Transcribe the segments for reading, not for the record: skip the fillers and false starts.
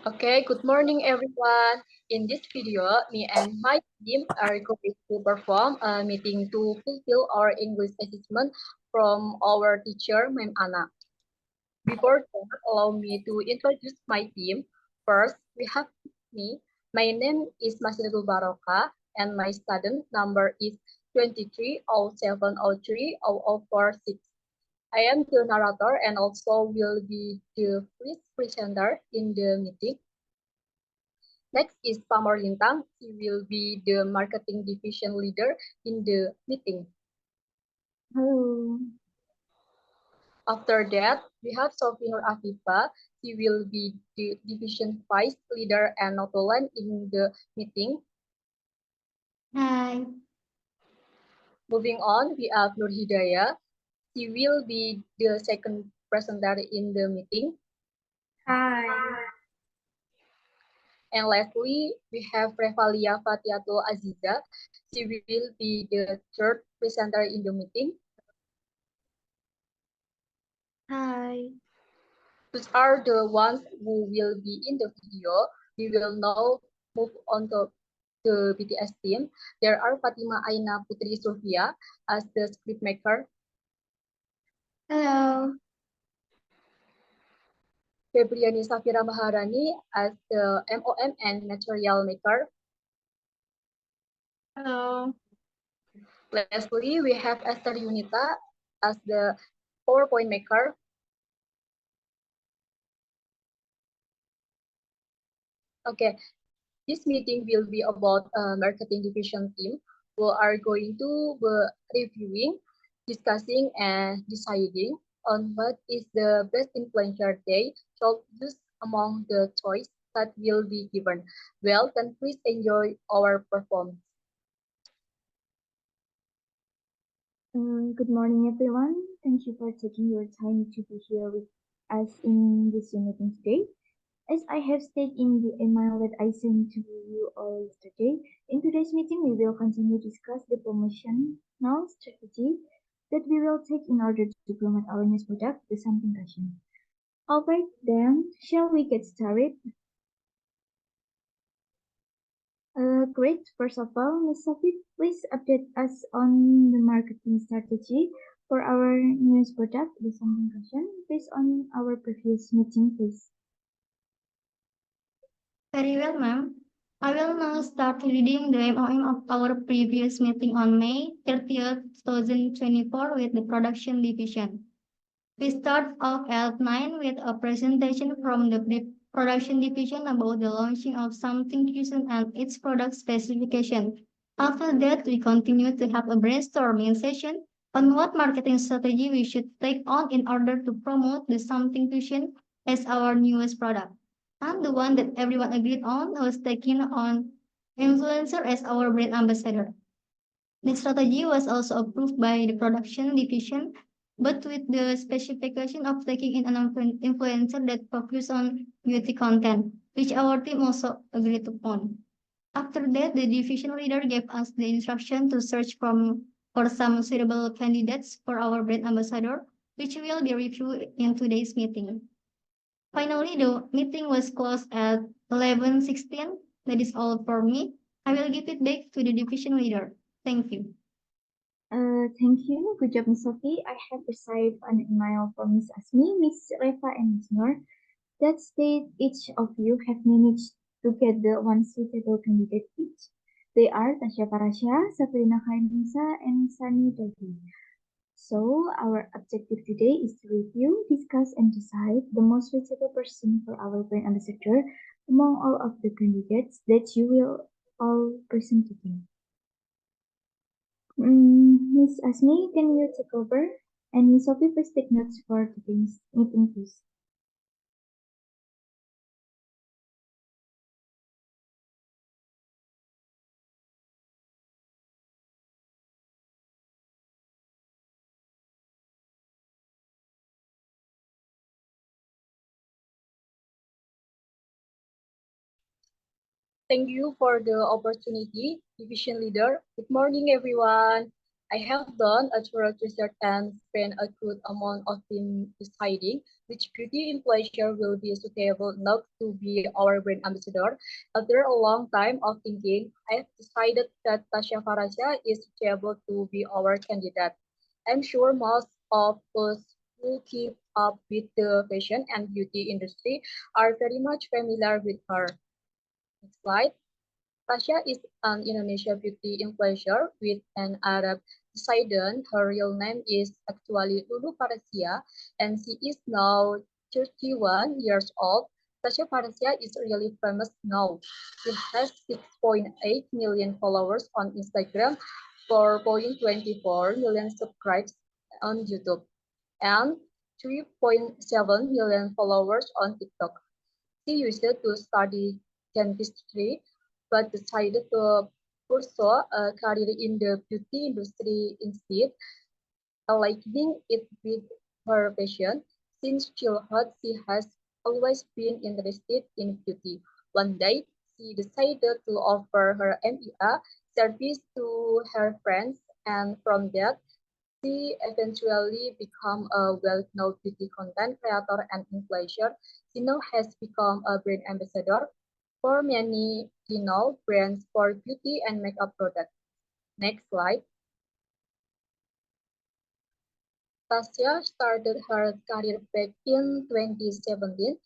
Okay, good morning everyone. In this video, me and my team are going to perform a meeting to fulfill our English assessment from our teacher, Ma'am Anna. Before that, allow me to introduce my team. First, we have me. My name is Masritul Baroka and my student number is 2307030046. I am the narrator and also will be the first presenter in the meeting. Next is Pamor Lintang. She will be the marketing division leader in the meeting. Hello. After that, we have Sophie Nur Afifa. She will be the division vice leader and Notolan in the meeting. Hi. Moving on, we have Nur Hidayah. She will be the second presenter in the meeting. Hi. And lastly, we have Revalia Fatiatul Aziza. She will be the third presenter in the meeting. Hi. These are the ones who will be in the video. We will now move on to the BTS team. There are Fatima Aina Putri Sofia as the script maker, Hello. Febriani Safira Maharani as the MOM and material maker. Hello. Lastly, we have Esther Yunita as the PowerPoint maker. Okay, this meeting will be about marketing division team who are going to be reviewing, discussing, and deciding on what is the best influencer they should use among the choice that will be given. Well, then please enjoy our performance. Good morning, everyone. Thank you for taking your time to be here with us in this meeting today. As I have stated in the email that I sent to you all yesterday, in today's meeting we will continue to discuss the promotional strategy that we will take in order to promote our news product, the Something Passion. Alright then, shall we get started? Great. First of all, Ms. Sophie, please update us on the marketing strategy for our newest product, the Something Cushion, based on our previous meeting, please. Very well, ma'am. I will now start reading the MOM of our previous meeting on May 30th, 2024 with the production division. We start off at 9 with a presentation from the production division about the launching of Something Fusion and its product specification. After that, we continue to have a brainstorming session on what marketing strategy we should take on in order to promote the Something Fusion as our newest product. And the one that everyone agreed on was taking on influencer as our brand ambassador. This strategy was also approved by the production division, but with the specification of taking in an influencer that focus on beauty content, which our team also agreed upon. After that, the division leader gave us the instruction to search for some suitable candidates for our brand ambassador, which will be reviewed in today's meeting. Finally, the meeting was closed at 11:16. That is all for me. I will give it back to the division leader. Thank you. Thank you. Good job, Ms. Sophie. I have received an email from Ms. Asmi, Ms. Reva, and Ms. Noor that state each of you have managed to get the one suitable candidate each. They are Tasha Parasha, Sabrina Khainisa, and Sani Devi. So, our objective today is to review, discuss, and decide the most suitable person for our brand ambassador among all of the candidates that you will all present today. Ms. Asmi, can you take over? And Ms. Sophie, please take notes for today's meeting, please. Thank you for the opportunity, division leader. Good morning, everyone. I have done a thorough research and spent a good amount of time deciding which beauty influencer will be suitable enough to be our brand ambassador. After a long time of thinking, I have decided that Tasha Farasha is suitable to be our candidate. I'm sure most of us who keep up with the fashion and beauty industry are very much familiar with her. Next slide. Tasha is an Indonesian beauty influencer with an Arab descendant. Her real name is actually Lulu Parasia, and she is now 31 years old. Tasha Parasia is really famous now. She has 6.8 million followers on Instagram, 4.24 million subscribers on YouTube, and 3.7 million followers on TikTok. She used to study dentistry, but decided to pursue a career in the beauty industry instead, aligning it with her passion. Since childhood, she has always been interested in beauty. One day, she decided to offer her MEA service to her friends, and from that, she eventually became a well-known beauty content creator and influencer. She now has become a brand ambassador for many renowned brands for beauty and makeup products. Next slide. Tasya started her career back in 2017,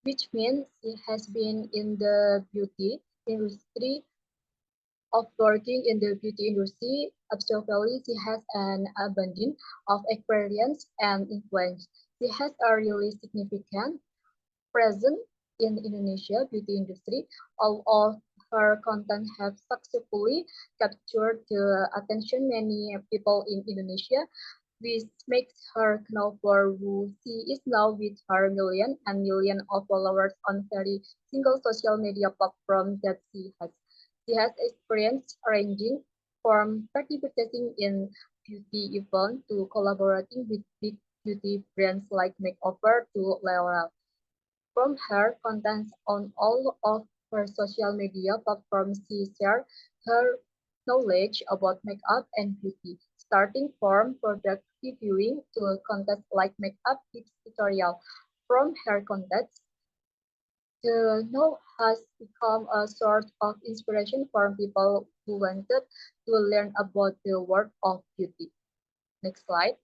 which means she has been in the beauty industry of working in the beauty industry. Absolutely, she has an abundance of experience and influence. She has a really significant presence in the Indonesia beauty industry. All of her content have successfully captured the attention many people in Indonesia, which makes her known for who she is now with her million and million of followers on every single social media platform that she has. She has experience ranging from participating in beauty events to collaborating with big beauty brands like Makeover to L'Oreal. From her contents on all of her social media platforms, she shares her knowledge about makeup and beauty, starting from product reviewing to content like makeup tips tutorial. From her contents, the know has become a source of inspiration for people who wanted to learn about the world of beauty. Next slide.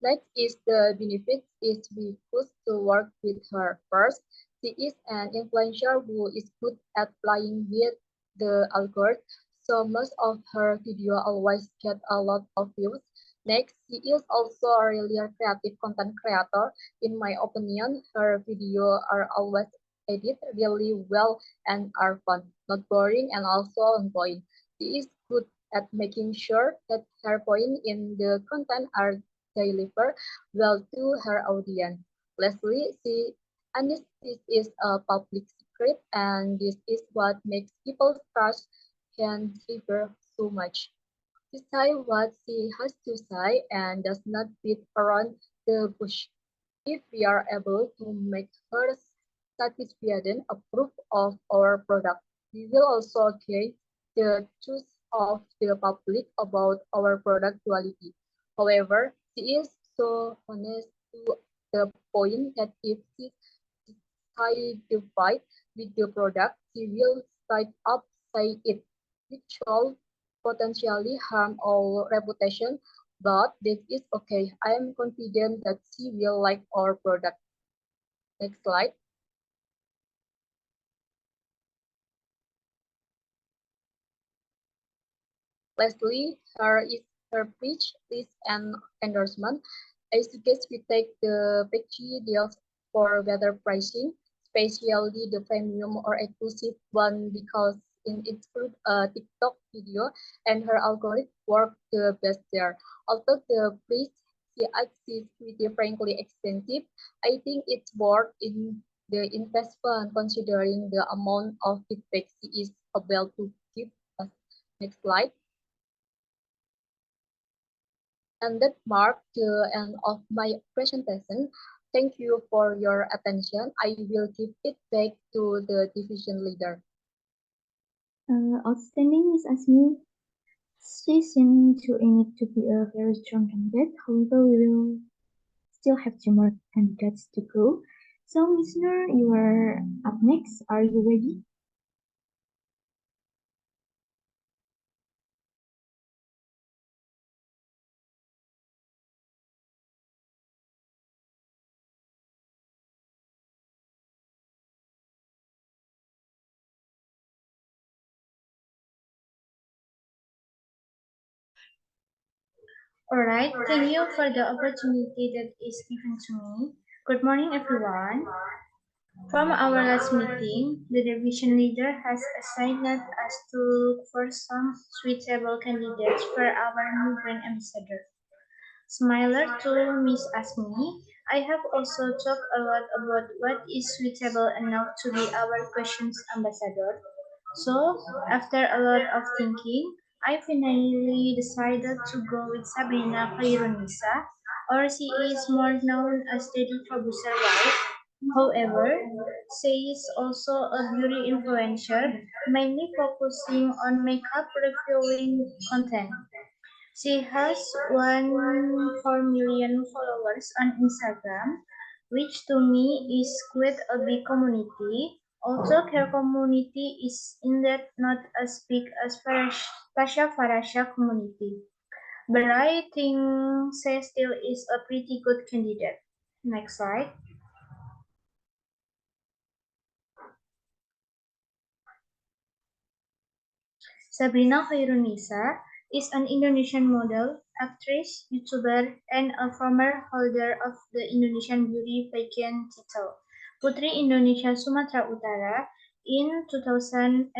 Next is the benefits is we choose to work with her. First, she is an influencer who is good at playing with the algorithm, so most of her video always get a lot of views. Next, she is also a really creative content creator. In my opinion, her videos are always edited really well and are fun, not boring, and also on point. She is good at making sure that her point in the content are deliver well to her audience. Lastly, and this is a public secret, and this is what makes people trust can differ so much. She say what she has to say and does not beat around the bush. If we are able to make her satisfied and approve of our product, we will also gain the trust of the public about our product quality. However, she is so honest to the point that if she is satisfied with the product, she will straight up say it, which will potentially harm our reputation, but this is okay. I am confident that she will like our product. Next slide. Lastly, here is her pitch, list, and endorsement. I suggest we take the package deals for better pricing, especially the premium or exclusive one because it includes a TikTok video and her algorithm work the best there. Although the price she asks is pretty frankly expensive, I think it's worth in the investment considering the amount of feedback she is able to give us. Next slide. And that marks the end of my presentation. Thank you for your attention. I will give it back to the division leader. Outstanding, Miss Asmi. She seemed to it to be a very strong candidate. However, we will still have two more candidates to go. So, Miss Nur, you are up next. Are you ready? Alright, thank you for the opportunity that is given to me. Good morning, everyone. From our last meeting, the division leader has assigned us to look for some suitable candidates for our new brand ambassador. Similar to Miss Asmi, I have also talked a lot about what is suitable enough to be our questions ambassador. So, after a lot of thinking, I finally decided to go with Sabrina Khairunisa, or she is more known as Lady Producer Wife. However, she is also a beauty influencer, mainly focusing on makeup reviewing content. She has 1.4 million followers on Instagram, which to me is quite a big community. Although her community is indeed not as big as Tasha Farasha community, but I think she still is a pretty good candidate. Next slide. Sabrina Khairunisa is an Indonesian model, actress, YouTuber, and a former holder of the Indonesian Beauty Pageant title, Putri Indonesia Sumatera Utara, in 2011.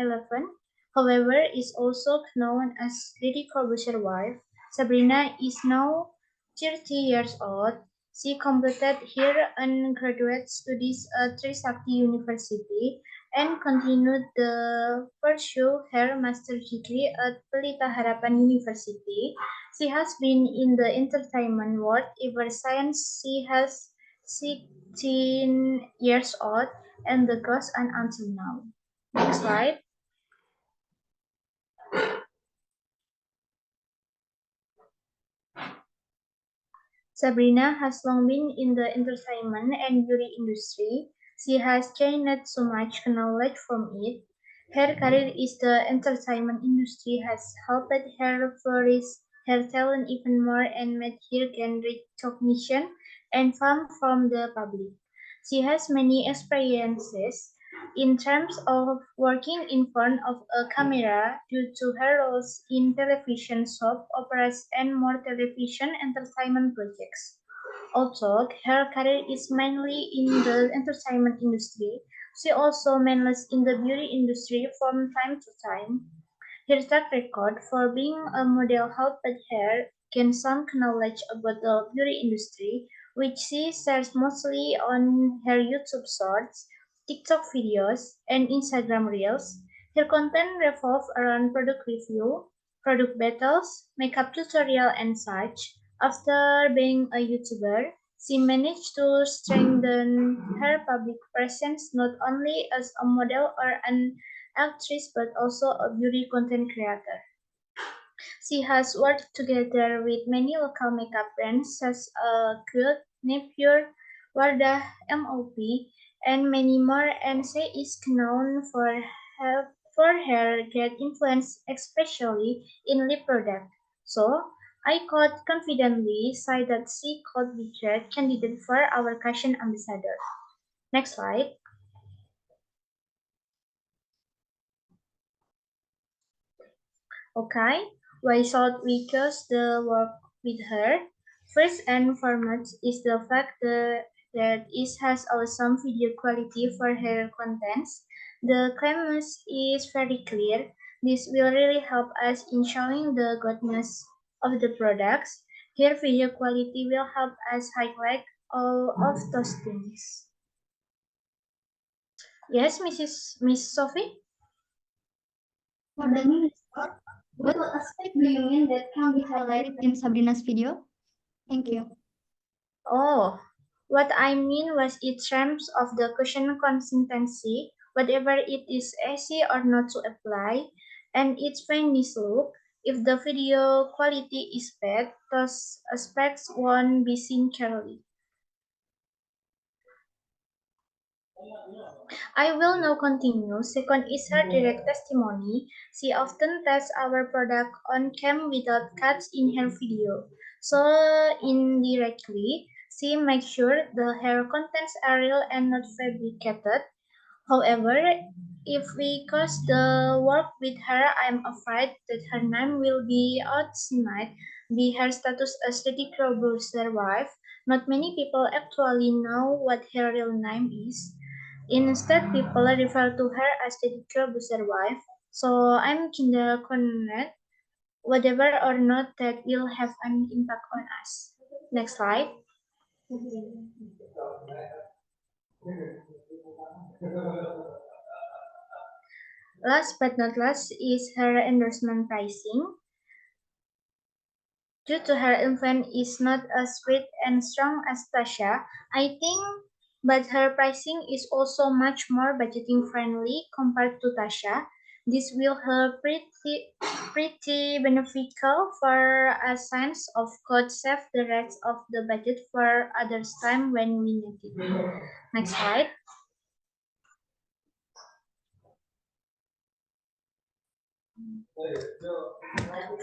However, is also known as Lady Corbusier wife. Sabrina is now 30 years old. She completed her undergraduate studies at Trisakti University and continued the pursue her master's degree at Pelita Harapan University. She has been in the entertainment world ever since she has 16 years old and the goes on until now. Next slide. Sabrina has long been in the entertainment and beauty industry. She has gained so much knowledge from it. Her career in the entertainment industry has helped her flourish her talent even more and made her gain recognition and fame from the public. She has many experiences in terms of working in front of a camera due to her roles in television soap operas and more television entertainment projects. Although her career is mainly in the entertainment industry, she also manages in the beauty industry from time to time. Her track record for being a model helped her gain some knowledge about the beauty industry, which she shares mostly on her YouTube shorts, TikTok videos, and Instagram reels. Her content revolves around product review, product battles, makeup tutorial, and such. After being a YouTuber, she managed to strengthen her public presence not only as a model or an actress but also a beauty content creator. She has worked together with many local makeup brands such as Kurt, Napier, Wardah, MOP, and many more, and she is known for her great influence, especially in lip product. So, I could confidently say that she could be great candidate for our fashion ambassador. Next slide. Okay, why should we choose the work with her? First and foremost is the fact that it has awesome video quality for her contents. The canvas is very clear. This will really help us in showing the goodness of the products. Her video quality will help us highlight all of those things. Yes, Miss Sophie? For the new spot, what aspect do you mean that can be highlighted in Sabrina's video? Thank you. Oh, what I mean was in terms of the question consistency, whatever it is easy or not to apply, and its finished look, If the video quality is bad, those aspects won't be seen clearly. I will now continue. Second is her direct testimony. She often tests our product on cam without cuts in her video. So indirectly, she makes sure the hair contents are real and not fabricated. However, if we cross the work with her, I'm afraid that her name will be outshined by her status as Lady Crowbur's wife. Not many people actually know what her real name is. Instead, people refer to her as Lady Crowbur's wife. So I'm kinda concerned whether or not that will have an impact on us. Next slide. Last but not least is her endorsement pricing. Due to her influence is not as sweet and strong as Tasha, I think, but her pricing is also much more budgeting friendly compared to Tasha. This will help pretty beneficial for us since of course save the rest of the budget for others time when we need it. Next slide.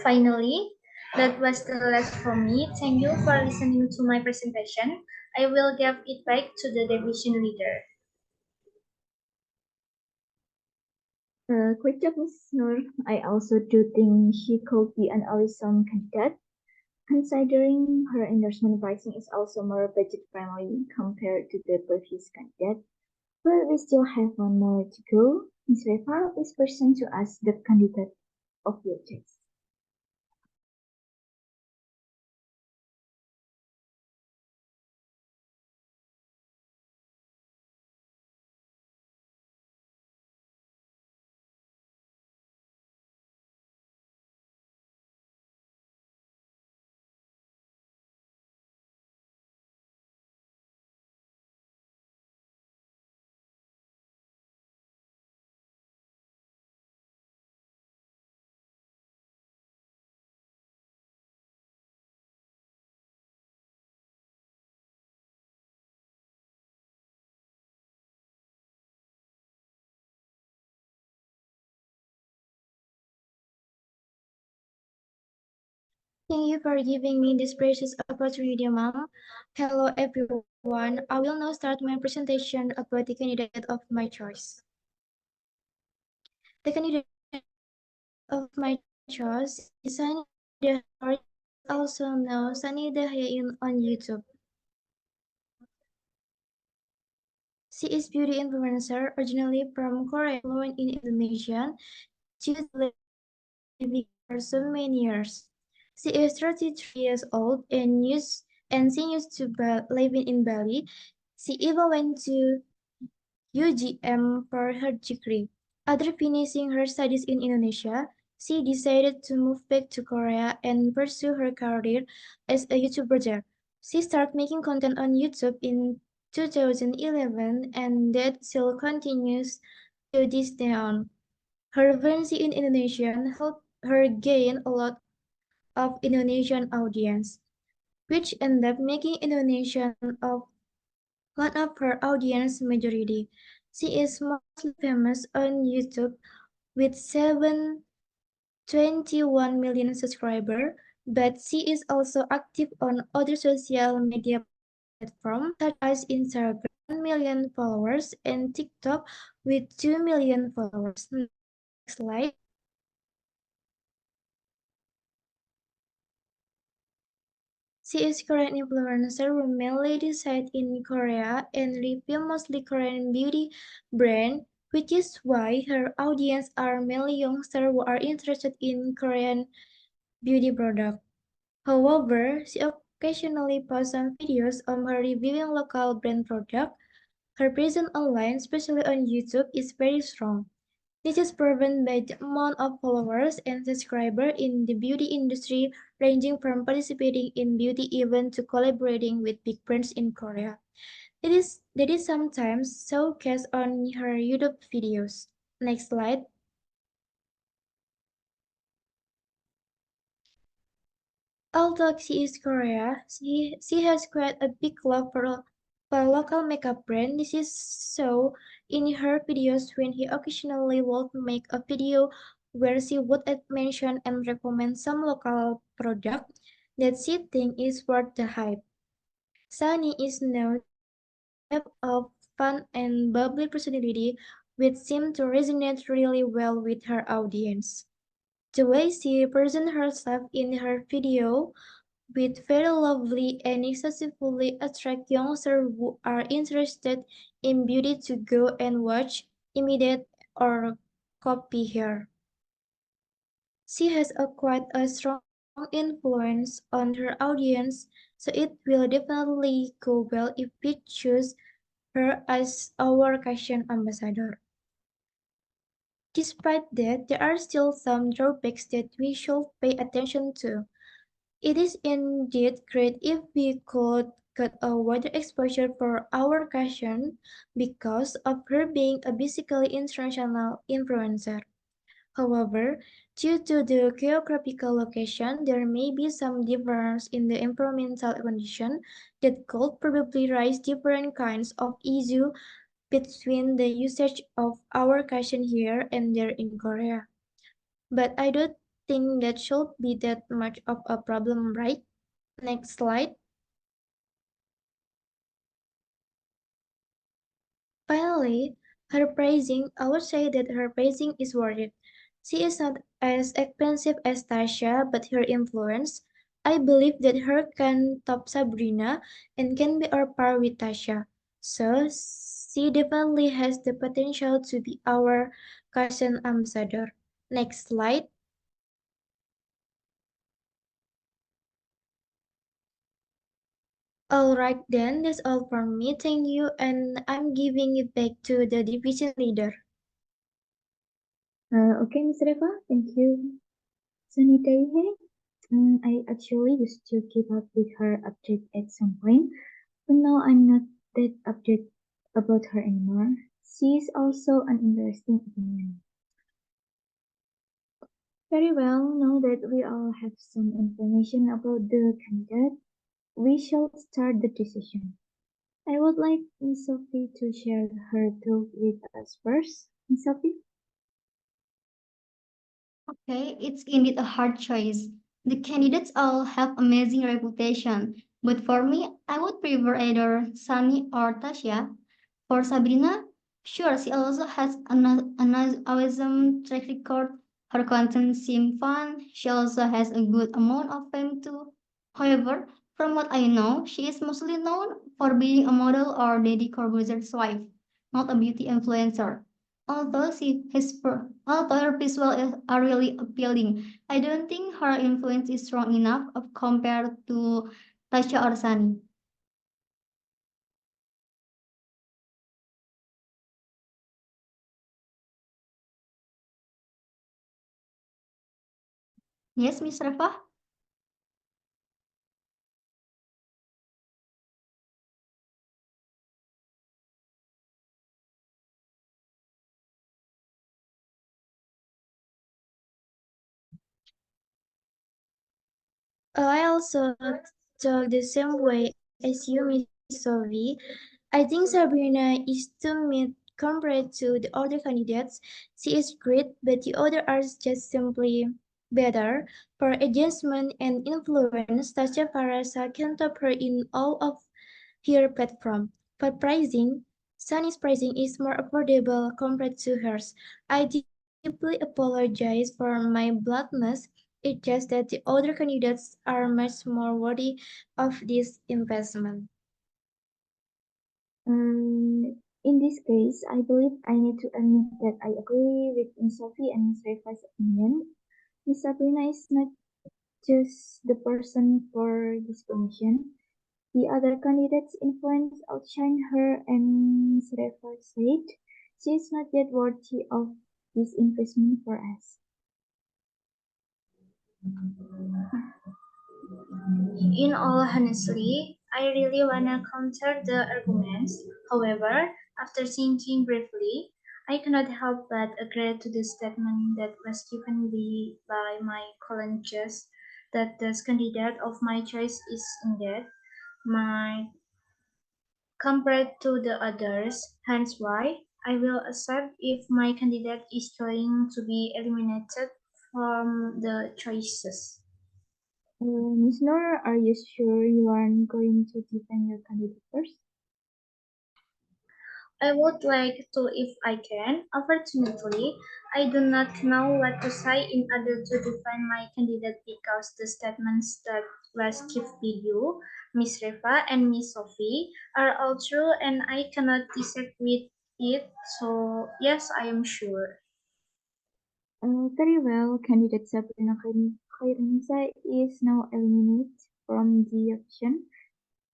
Finally, that was the last from me. Thank you for listening to my presentation. I will give it back to the division leader. Great job, Ms. Noor. I also do think she could be an awesome candidate, considering her endorsement pricing is also more budget-friendly compared to the previous candidate. But we still have one more to go. Ms. Reva, please present to us the candidate of your choice. Thank you for giving me this precious opportunity, Mom. Hello, everyone. I will now start my presentation about the candidate of my choice. The candidate of my choice is Sunny Dahya, also known Sunny Dahya on YouTube. She is beauty influencer originally from Korea, fluent in Indonesian. She has living for so many years. She is 33 years old and she used to live in Bali. She even went to UGM for her degree. After finishing her studies in Indonesia, she decided to move back to Korea and pursue her career as a YouTuber there. She started making content on YouTube in 2011 and that still continues to this day on. Her fluency in Indonesian helped her gain a lot of Indonesian audience, which ended up making Indonesian of one of her audience majority. She is mostly famous on YouTube with 721 million subscribers, but she is also active on other social media platforms such as Instagram, 1 million followers, and TikTok with 2 million followers. Next slide. She is Korean influencer who mainly resides in Korea and review mostly Korean beauty brand, which is why her audience are mainly youngsters who are interested in Korean beauty product. However, she occasionally posts some videos on her reviewing local brand product. Her presence online, especially on YouTube, is very strong. This is proven by the amount of followers and subscribers in the beauty industry, ranging from participating in beauty events to collaborating with big brands in Korea. That is sometimes showcased on her YouTube videos. Next slide. Although she is Korea, she has quite a big love for local makeup brand. This is so in her videos when he occasionally would make a video where she would mention and recommend some local product that she thinks is worth the hype. Sunny is known to have a fun and bubbly personality which seemed to resonate really well with her audience. The way she presents herself in her video with very lovely and excessively attract youngsters who are interested in beauty to go and watch, imitate, or copy her. She has quite a strong influence on her audience, so it will definitely go well if we choose her as our fashion ambassador. Despite that, there are still some drawbacks that we should pay attention to. It is indeed great if we could get a wider exposure for our fashion because of her being a basically international influencer. However, due to the geographical location, there may be some difference in the environmental condition that could probably raise different kinds of issue between the usage of our fashion here and there in Korea. But I don't think that should be that much of a problem, right? Next slide. Finally, her pricing, I would say that her pricing is worth it. She is not as expensive as Tasha, but her influence, I believe that her can top Sabrina and can be on par with Tasha. So she definitely has the potential to be our cousin ambassador. Next slide. Alright then, that's all from me. Thank you, and I'm giving it back to the division leader. Okay, Miss Reva, thank you. Sanita here. I actually used to keep up with her update at some point, but now I'm not that update about her anymore. She is also an interesting opinion. Very well, now that we all have some information about the candidate, we shall start the decision. I would like Miss Sophie to share her thought with us first. Miss Sophie? Okay, it's indeed a hard choice. The candidates all have amazing reputation, but for me, I would prefer either Sunny or Tasha. For Sabrina, sure, she also has an awesome track record. Her content seems fun. She also has a good amount of fame too. However, from what I know, she is mostly known for being a model or Daddy Corbuzzier's wife, not a beauty influencer. Although her visuals are really appealing, I don't think her influence is strong enough of compared to Tasha or Sunny. Yes, Miss Rafa? I also talk the same way as you, Miss Sophie. I think Sabrina is to meet compared to the other candidates. She is great, but the other are just simply better. For adjustment and influence, Tasha Farasa can top her in all of her platform. For pricing, Sunny's pricing is more affordable compared to hers. I deeply apologize for my bluntness. It's just that the other candidates are much more worthy of this investment. In this case, I believe I need to admit that I agree with Miss Sophie and Miss Reva's opinion. Miss Sabrina is not just the person for this position. The other candidates' influence outshine her, and Miss Reva said she is not yet worthy of this investment for us. In all honesty, I really wanna counter the arguments. However, after thinking briefly, I cannot help but agree to the statement that was given by my colleagues. that the candidate of my choice is indeed my compared to the others, hence why I will accept if my candidate is going to be eliminated from the choices. Ms. Noor, are you sure you aren't going to defend your candidate first? I would like to if I can. Unfortunately, I do not know what to say in order to defend my candidate because the statements that was given by you, Miss Reva and Miss Sophie, are all true and I cannot disagree with it. So yes, I am sure. Very well, candidate Sabrina Khairinisa is now eliminated from the auction.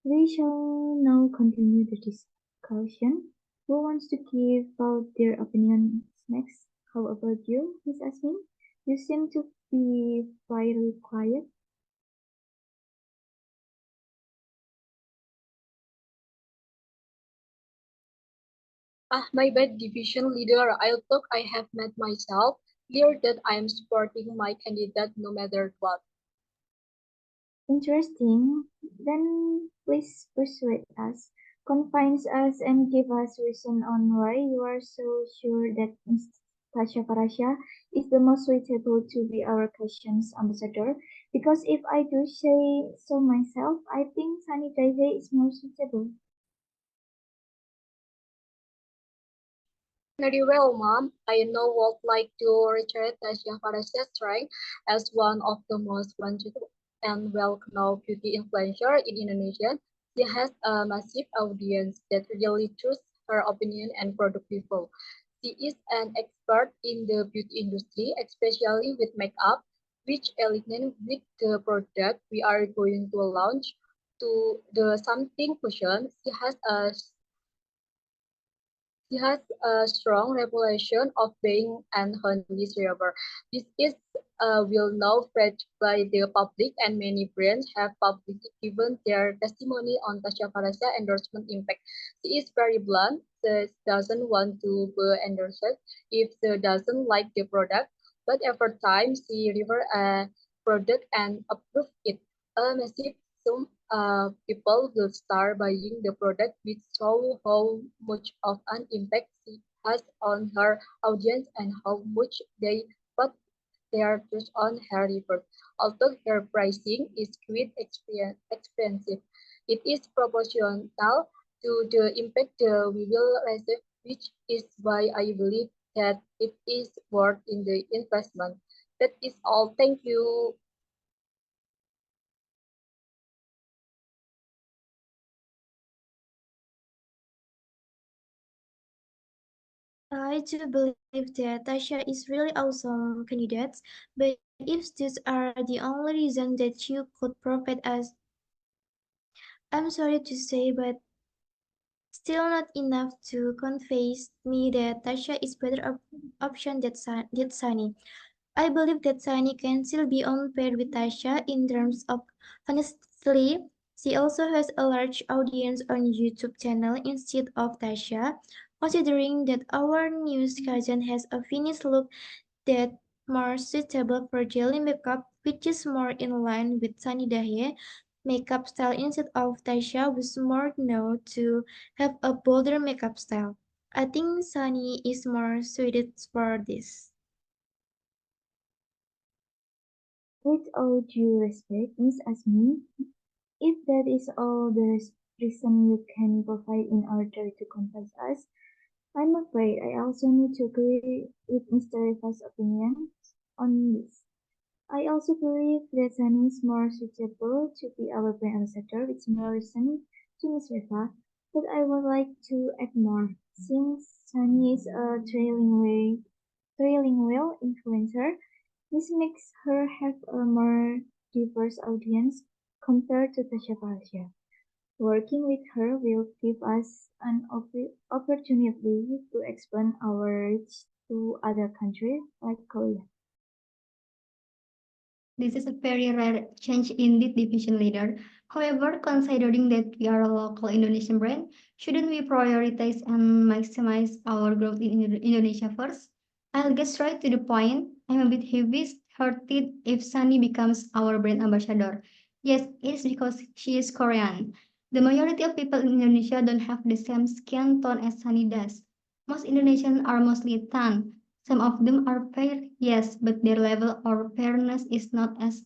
We shall now continue the discussion. Who wants to give out their opinions next? How about you, Miss Asmin? You seem to be very quiet. My bad division leader, I thought I have made myself clear that I am supporting my candidate no matter what. Interesting. Then please persuade us, convince us, and give us reason on why you are so sure that Ms. Tasha Farasha is the most suitable to be our questions ambassador. Because if I do say so myself, I think Sunny Daisy is more suitable. Very well, Mom. I know would like to reiterate Tasha Farasha's strength as one of the most wanted and well-known beauty influencer in Indonesia. She has a massive audience that really trusts her opinion and product people. She is an expert in the beauty industry, especially with makeup, which aligns with the product we are going to launch. To the something cushion, she has a strong reputation of being an honest server. This is well known fact by the public, and many brands have publicly given their testimony on Tasha Farasha endorsement impact. She is very blunt. She doesn't want to be endorsed if she doesn't like the product, but every time she reviews a product and approve it, a massive sum people will start buying the product, which shows how much of an impact she has on her audience and how much they put their trust on her reviews. Although her pricing is quite expensive, it is proportional to the impact we will receive, which is why I believe that it is worth in the investment. That is all. Thank you. I do believe that Tasha is really awesome candidate, but if these are the only reason that you could provide us, I'm sorry to say, but still not enough to convince me that Tasha is better option than Sunny. I believe that Sunny can still be on par with Tasha in terms of honestly. She also has a large audience on YouTube channel instead of Tasha. Considering that our news cousin has a finished look that more suitable for jelly makeup, which is more in line with Sunny Dahe makeup style instead of Tasha, was more known to have a bolder makeup style. I think Sunny is more suited for this. With all due respect, Miss Asmin, if that is all the reason you can provide in order to convince us, I'm afraid I also need to agree with Mr. Rifa's opinion on this. I also believe that Sunny is more suitable to be our brand ambassador with similar reason to Ms. Rifa, but I would like to add more. Since Sunny is a trailing wheel influencer, this makes her have a more diverse audience compared to Tasha Farasha. Working with her will give us an opportunity to expand our reach to other countries like Korea. This is a very rare change in the division leader. However, considering that we are a local Indonesian brand, shouldn't we prioritize and maximize our growth in Indonesia first? I'll get straight to the point. I'm a bit heavy hearted if Sunny becomes our brand ambassador. Yes, it's because she is Korean. The majority of people in Indonesia don't have the same skin tone as Sunny does. Most Indonesians are mostly tan. Some of them are fair, yes, but their level of fairness is not as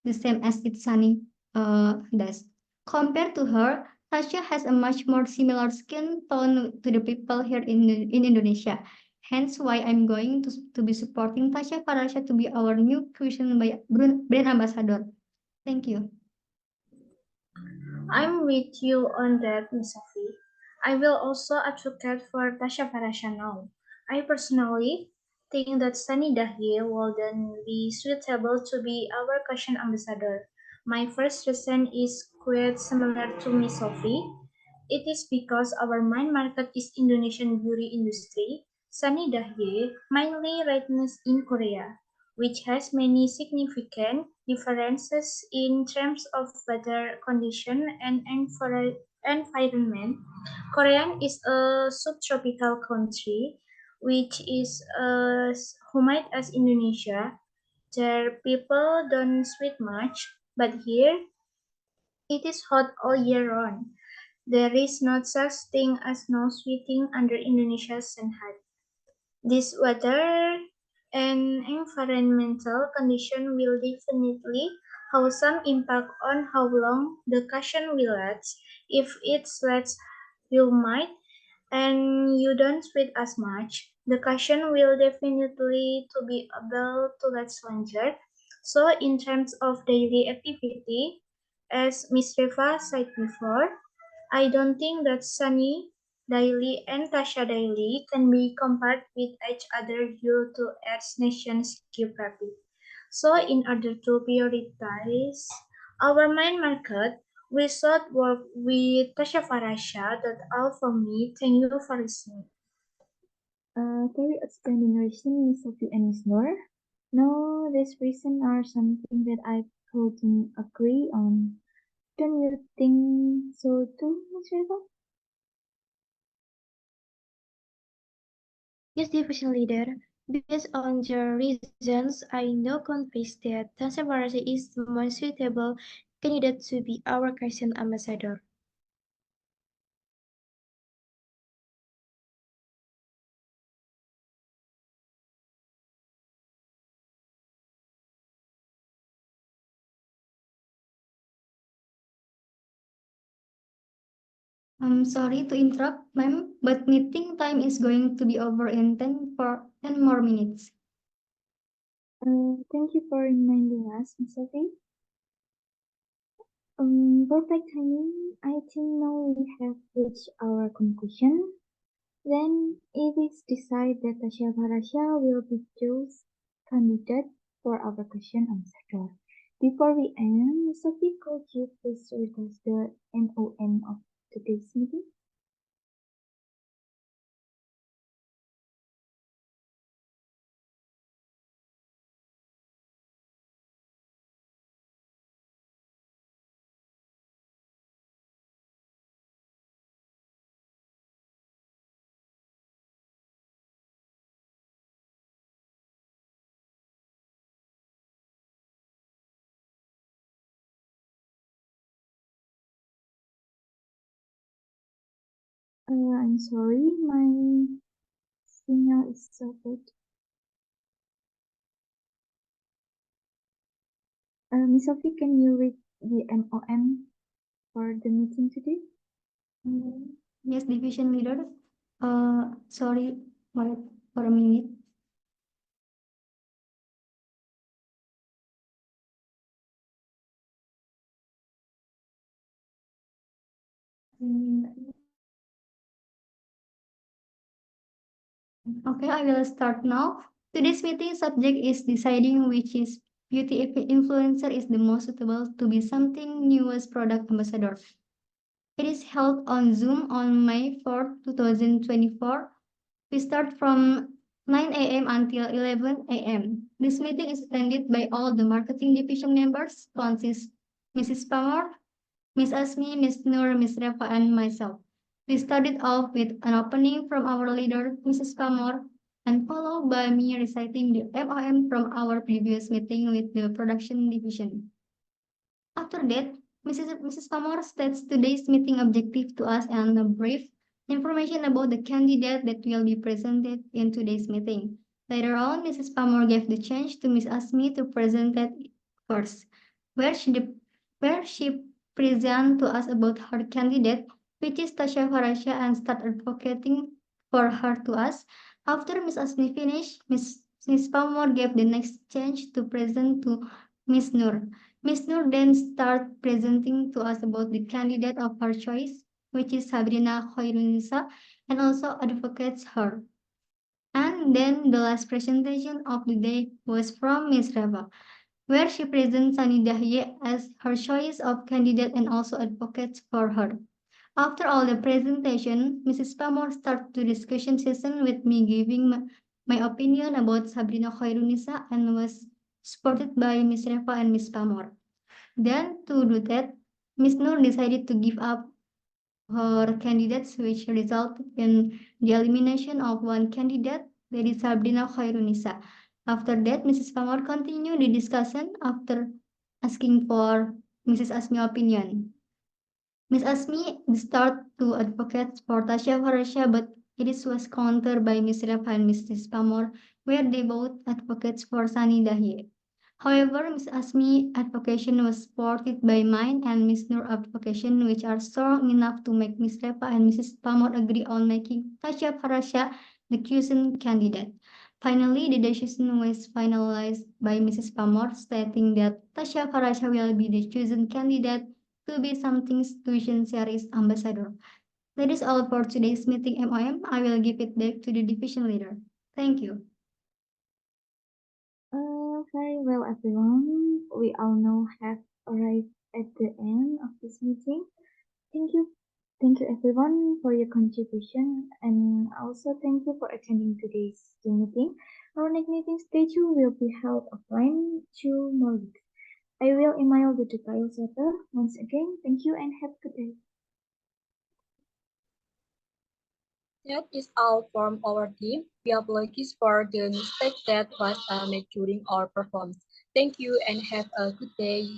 the same as its Sunny does. Compared to her, Tasha has a much more similar skin tone to the people here in Indonesia. Hence why I'm going to be supporting Tasha Farasha to be our new Christian brand ambassador. Thank you. I'm with you on that, Miss Sophie. I will also advocate for Tasha Farasha now. I personally think that Sunny Dahlia wouldn't be suitable to be our Caution ambassador. My first reason is quite similar to Miss Sophie. It is because our main market is Indonesian beauty industry. Sunny Dahlia mainly writings in Korea, which has many significant differences in terms of weather condition and environment. Korea is a subtropical country, which is as humid as Indonesia. Their people don't sweat much, but here it is hot all year round. There is no such thing as no sweating under Indonesia's sunlight. This weather and environmental condition will definitely have some impact on how long the cushion will last. If it lasts humid and you don't sweat as much, the cushion will definitely to be able to last longer. So in terms of daily activity, as Miss Reva said before, I don't think that Sunny Daily and Tasha Daily can be compared with each other due to each nation's geography. So in order to prioritize our main market, we should work with Tasha Farasha. That's all from me. Thank you for listening. Very outstanding reason, Miss Sophie and Miss Noor. Now, these reasons are something that I couldn't agree on. Don't you think so too, Miss Reva? Yes, division leader. Based on the reasons, I now confess that Tasha Farasha is the most suitable candidate to be our Christian ambassador. I'm sorry to interrupt, ma'am, but meeting time is going to be over in 10 more minutes. Thank you for reminding us, Miss Sophie. Perfect timing. I think now we have reached our conclusion. Then it is decided that Tasha Farasha will be chosen candidate for our question answer. Before we end, Miss Sophie, could you please read us the MON of today's meeting? I'm sorry, my signal is so bad. Miss Sophie, can you read the MOM for the meeting today? Yes, division leader. Sorry, wait for a minute. Okay, I will start now. Today's meeting subject is deciding which is beauty influencer is the most suitable to be something newest product ambassador. It is held on Zoom on May 4, 2024. We start from 9 a.m. until 11 a.m. This meeting is attended by all the marketing division members, consists Mrs. Pamor, Miss Asmi, Miss Noor, Miss Reva, and myself. We started off with an opening from our leader, Mrs. Pamor, and followed by me reciting the MOM from our previous meeting with the production division. After that, Mrs. Pamor states today's meeting objective to us and a brief information about the candidate that will be presented in today's meeting. Later on, Mrs. Pamor gave the chance to Miss Asmi to present it first, where she present to us about her candidate, which is Tasha Farasha, and start advocating for her to us. After Miss Asmi finished, Miss Pamor gave the next chance to present to Miss Nur. Ms. Nur then started presenting to us about the candidate of her choice, which is Sabrina Khairunisa, and also advocates her. And then the last presentation of the day was from Ms. Reva, where she presents Sani Dahye as her choice of candidate and also advocates for her. After all the presentation, Mrs. Pamor started the discussion session with me giving my opinion about Sabrina Khairunisa and was supported by Ms. Reva and Ms. Pamor. Then, to do that, Ms. Nur decided to give up her candidates, which resulted in the elimination of one candidate, that is Sabrina Khairunisa. After that, Mrs. Pamor continued the discussion after asking for Mrs. Asmi's opinion. Ms. Asmi started to advocate for Tasha Farasha, but it was countered by Ms. Rafa and Mrs. Pamor, where they both advocates for Sani Dahye. However, Ms. Asmi's advocation was supported by mine and Ms. Nur advocation, which are strong enough to make Ms. Rafa and Mrs. Pamor agree on making Tasha Farasha the chosen candidate. Finally, the decision was finalized by Mrs. Pamor, stating that Tasha Farasha will be the chosen candidate to be Something's tuition series ambassador. That is all for today's meeting MOM. I will give it back to the division leader. Thank you. Very well, everyone. We all now have arrived at the end of this meeting. Thank you. Thank you, everyone, for your contribution, and also thank you for attending today's Zoom meeting. Our next meeting schedule will be held offline 2 more weeks. I will email the details later. Once again, thank you and have a good day. That is all from our team. We apologize for the mistake that was made during our performance. Thank you and have a good day.